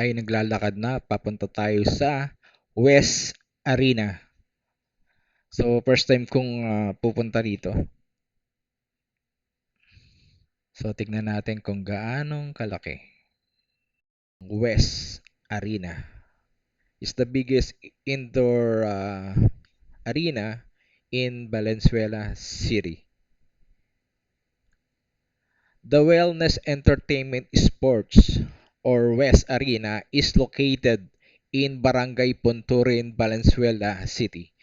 tayo naglalakad na. Papunta tayo sa West Arena. So, first time kong pupunta dito. So, tignan natin kung gaanong kalaki. West Arena is the biggest indoor arena in Valenzuela City. The Wellness Entertainment Sports or West Arena is located in Barangay Punturin, Valenzuela City.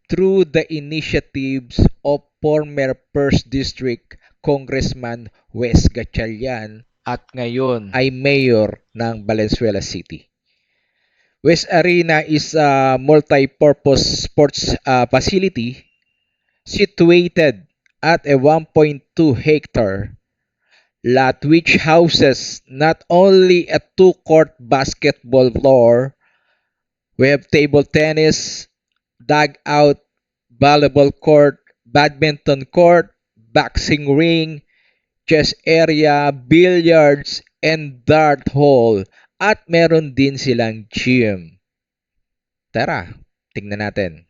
Through the initiatives of former 1st District Congressman Wes Gatchalian at ngayon ay mayor ng Valenzuela City. West Arena is a multi-purpose sports facility situated at a 1.2 hectare lot which houses not only a two-court basketball floor, we have table tennis, dugout, volleyball court, badminton court, boxing ring, chess area, billiards, and dart hall. At meron din silang gym. Tara, tingnan natin.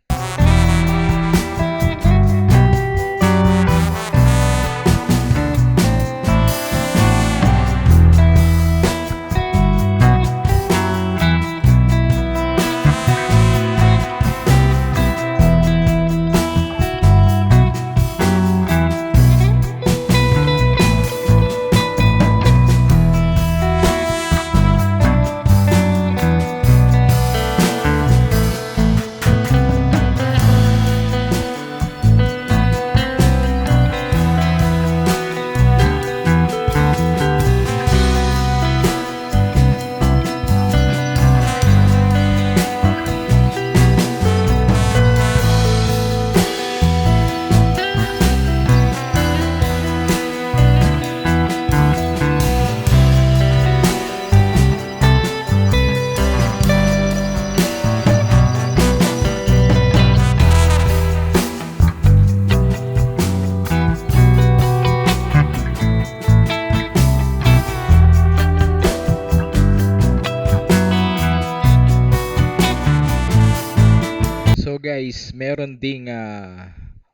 So guys, meron ding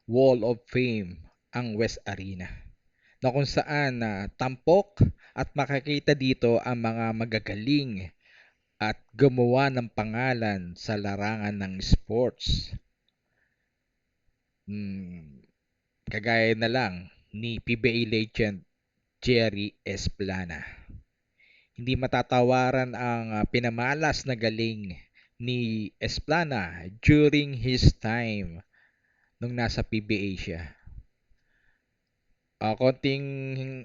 Wall of Fame ang West Arena na kung saan tampok at makikita dito ang mga magagaling at gumawa ng pangalan sa larangan ng sports. Kagaya na lang ni PBA legend Jerry Esplana. Hindi matatawaran ang pinamalas na galing ni Esplana during his time nung nasa PBA siya. Konting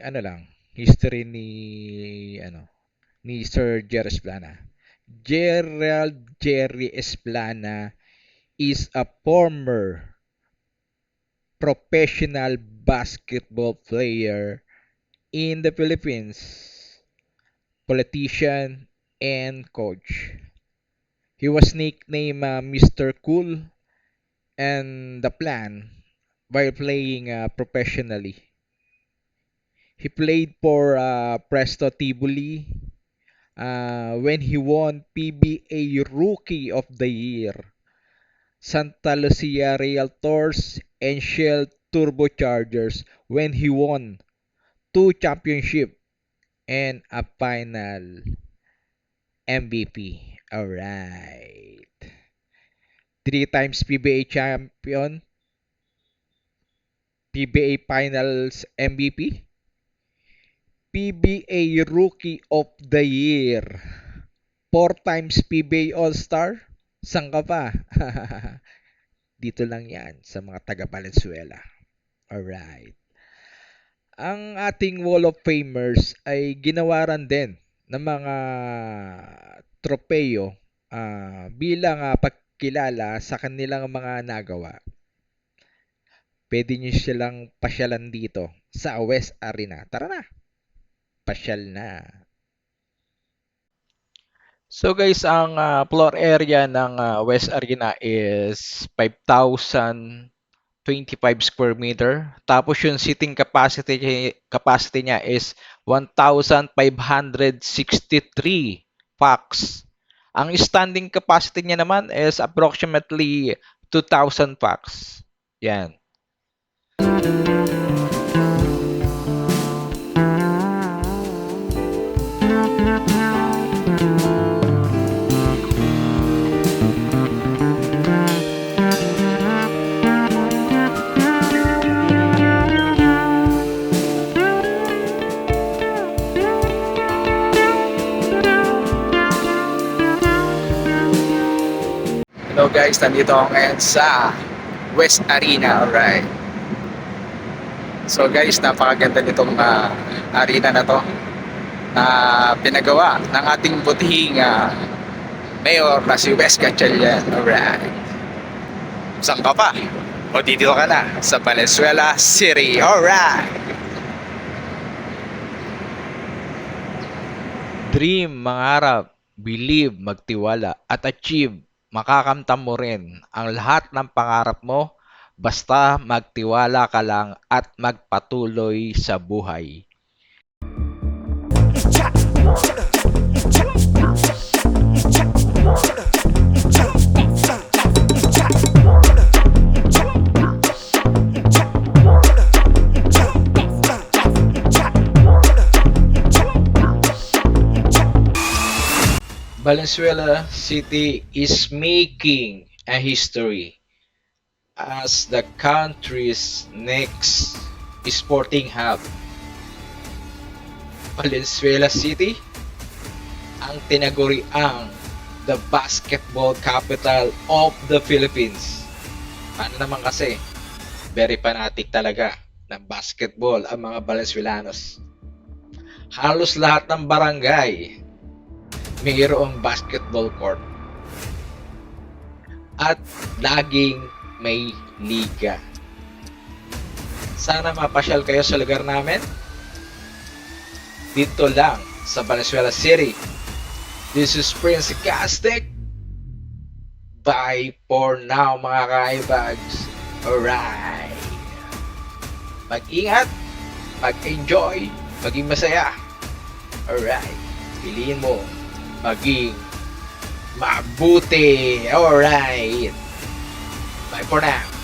history ni Sir Jerry Esplana. Gerald Jerry Esplana is a former professional basketball player in the Philippines, politician and coach. He was nicknamed Mr. Cool and the Plan while playing professionally. He played for Presto Tivoli when he won PBA Rookie of the Year, Santa Lucia Realtors, and Shell Turbochargers when he won 2 championships and a final MVP. Alright. 3 times PBA champion, PBA Finals MVP, PBA Rookie of the Year, 4 times PBA All-Star. Saan ka pa? Dito lang yan sa mga taga Valenzuela. Alright. Ang ating Wall of Famers ay ginawaran din ng mga tropeyo bilang pagkilala sa kanilang mga nagawa. Pwede nyo silang pasyalan dito sa West Arena. Tara na! Pasyal na! So guys, ang floor area ng West Arena is 5,025 square meter. Tapos yung seating capacity niya is 1,563 packs. Ang standing capacity niya naman is approximately 2,000 packs. Yan. Hello guys, nandito ako ngayon sa West Arena, alright. So guys, napakaganda nitong arena na to na pinagawa ng ating butihing mayor na si Wes Gatchalian, alright. Saan ka pa? O dito ka na sa Valenzuela City, alright. Dream, mangarap, believe, magtiwala, at achieve. Makakamtan mo rin ang lahat ng pangarap mo basta magtiwala ka lang at magpatuloy sa buhay. Valenzuela City is making a history as the country's next sporting hub. Valenzuela City ang tinaguriang the basketball capital of the Philippines. Paano naman kasi, very fanatic talaga ng basketball ang mga Valenzuelanos. Halos lahat ng barangay mayroong basketball court. At laging may liga. Sana mapasyal kayo sa lugar namin. Dito lang sa Valenzuela City. This is Prince Gastic. Bye for now mga kaibags. Alright. Mag-ingat, mag-enjoy, maging masaya. Alright. Piliin mo maging mabuti. Alright. Bye for now.